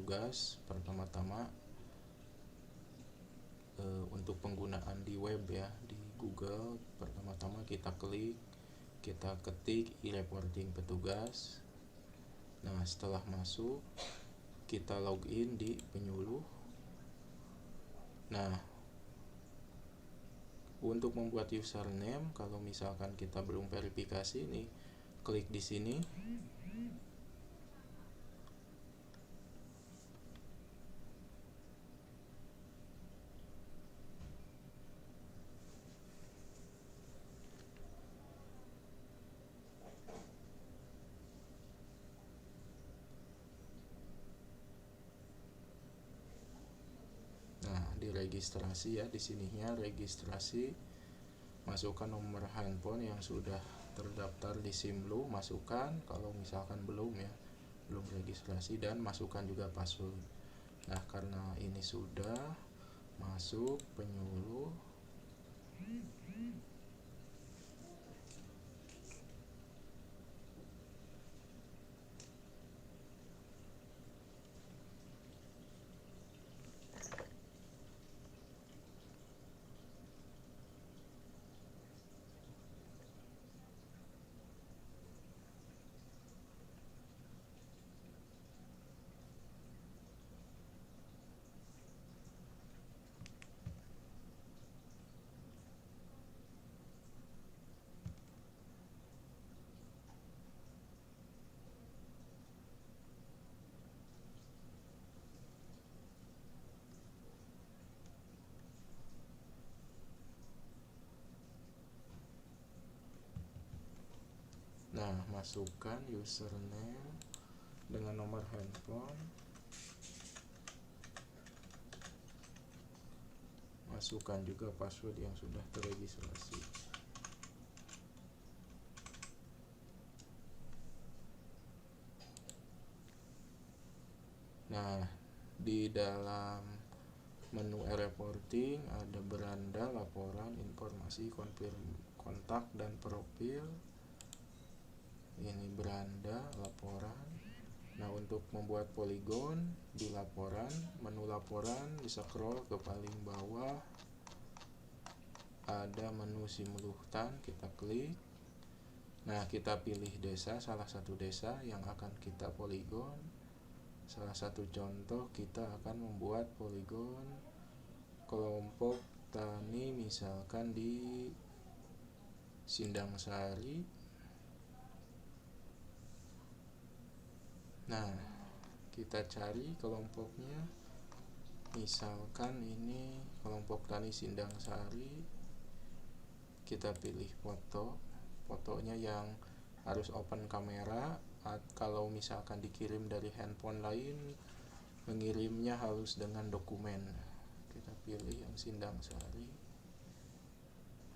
petugas. Pertama-tama untuk penggunaan di web ya, di Google, pertama-tama kita ketik e-reporting petugas. Nah, setelah masuk kita login di penyuluh. Nah, untuk membuat username, kalau misalkan kita belum verifikasi nih, klik di sini. Nah, di registrasi ya, di sininya registrasi, masukkan nomor handphone yang sudah terdaftar di Simlu, masukkan kalau misalkan belum ya, belum registrasi, dan masukkan juga password. Nah, karena ini sudah masuk penyuluh, nah masukkan username dengan nomor handphone, masukkan juga password yang sudah terregistrasi. Nah, di dalam menu e-reporting ada beranda, laporan, informasi, kontak, dan profil. Ini beranda, laporan. Nah, untuk membuat poligon di laporan, menu laporan, bisa scroll ke paling bawah, ada menu simultan, kita klik. Nah, kita pilih desa, salah satu desa yang akan kita poligon. Salah satu contoh, kita akan membuat poligon kelompok tani misalkan di Sindang Sari. Nah, kita cari kelompoknya, misalkan ini kelompok tani Sindang Sari. Kita pilih fotonya yang harus open kamera. Kalau misalkan dikirim dari handphone lain, mengirimnya harus dengan dokumen. Kita pilih yang Sindang Sari.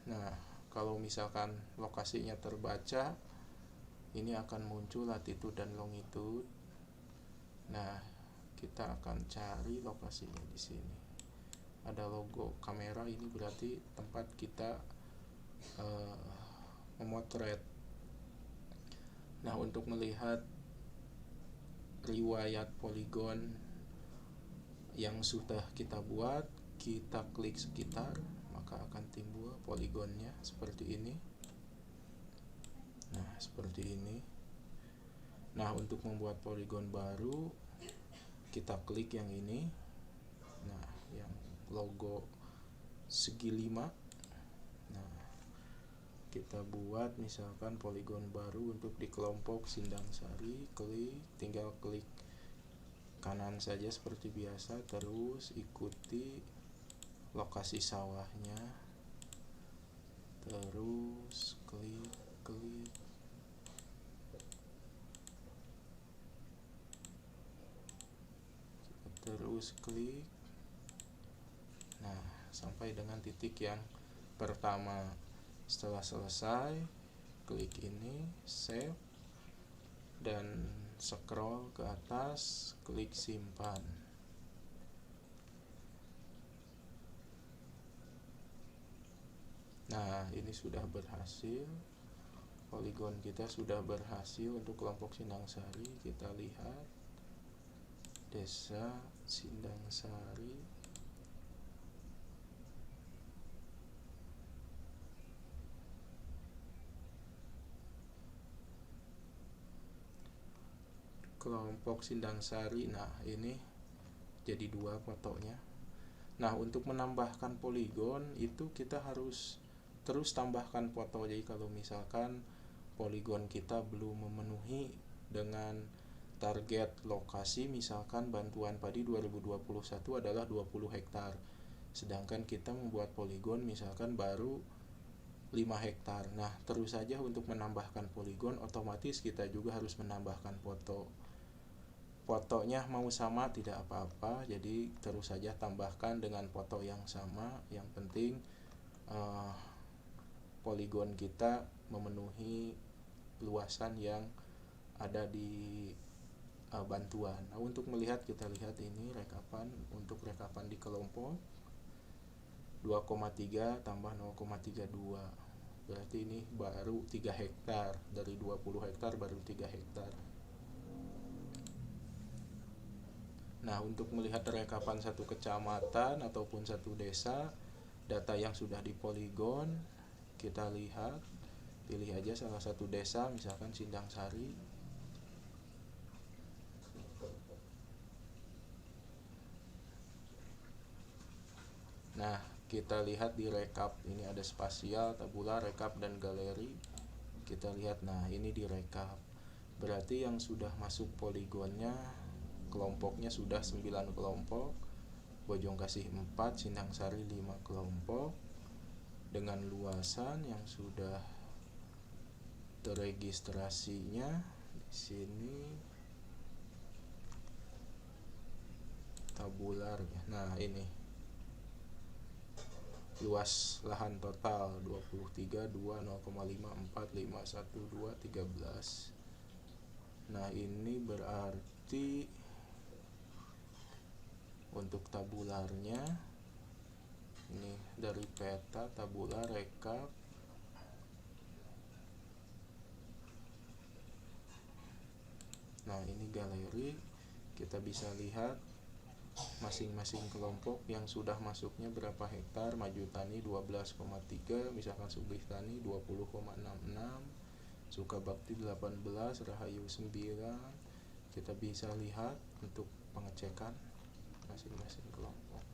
Nah, kalau misalkan lokasinya terbaca, ini akan muncul latitude dan longitude. Nah, kita akan cari lokasinya di sini. Ada logo kamera, ini berarti tempat kita memotret. Nah, untuk melihat riwayat poligon yang sudah kita buat, kita klik sekitar, maka akan timbul poligonnya seperti ini. Nah, seperti ini. Nah, untuk membuat poligon baru, kita klik yang ini. Nah, yang logo segi 5. Nah, kita buat misalkan poligon baru untuk di kelompok Sindang Sari. Tinggal klik kanan saja seperti biasa, terus ikuti lokasi sawahnya, terus klik, terus klik. Nah, sampai dengan titik yang pertama. Setelah selesai, klik ini, save, dan scroll ke atas, klik simpan. Nah, ini sudah berhasil. Poligon kita sudah berhasil untuk kelompok Sindang Sari. Kita lihat Desa Sindang Sari. Kelompok Sindang Sari. Nah, ini jadi 2 fotonya. Nah, untuk menambahkan poligon itu kita harus terus tambahkan foto. Jadi kalau misalkan poligon kita belum memenuhi dengan target lokasi, misalkan bantuan padi 2021 adalah 20 hektar, sedangkan kita membuat poligon misalkan baru 5 hektar. Nah, terus saja untuk menambahkan poligon otomatis kita juga harus menambahkan foto. Fotonya mau sama tidak apa-apa, jadi terus saja tambahkan dengan foto yang sama. Yang penting poligon kita memenuhi luasan yang ada di bantuan. Nah, untuk melihat, kita lihat ini rekapan. Untuk rekapan di kelompok 2,3 tambah 0,32, berarti ini baru 3 hektar. Dari 20 hektar baru 3 hektar. Nah, untuk melihat rekapan satu kecamatan ataupun satu desa, data yang sudah di poligon, kita lihat, pilih aja salah satu desa, misalkan Sindang Sari. Nah, kita lihat di rekap, ini ada spasial, tabular, rekap, dan galeri. Kita lihat, nah ini di rekap. Berarti yang sudah masuk poligonnya, kelompoknya sudah 9 kelompok, Bojongkasih 4, Sindang Sari 5 kelompok, dengan luasan yang sudah terregistrasinya di sini tabular. Nah, ini luas lahan total 23, 2, 0,5, 4, 5, 1, 2, 13. Nah, ini berarti untuk tabularnya ini dari peta tabular rekap. Nah, ini galeri, kita bisa lihat masing-masing kelompok yang sudah masuknya berapa hektar. Maju Tani 12,3, misalkan Sugih Tani 20,66, Sukabakti 18, Rahayu 9. Kita bisa lihat untuk pengecekan masing-masing kelompok.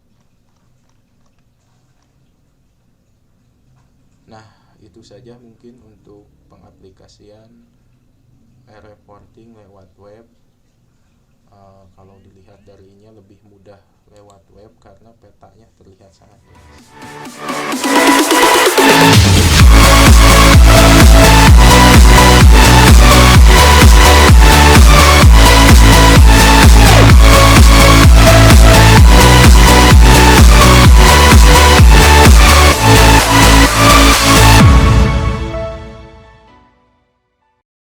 Nah, itu saja mungkin untuk pengaplikasian e-reporting lewat web. Kalau dilihat darinya lebih mudah lewat web karena petanya terlihat sangat jelas.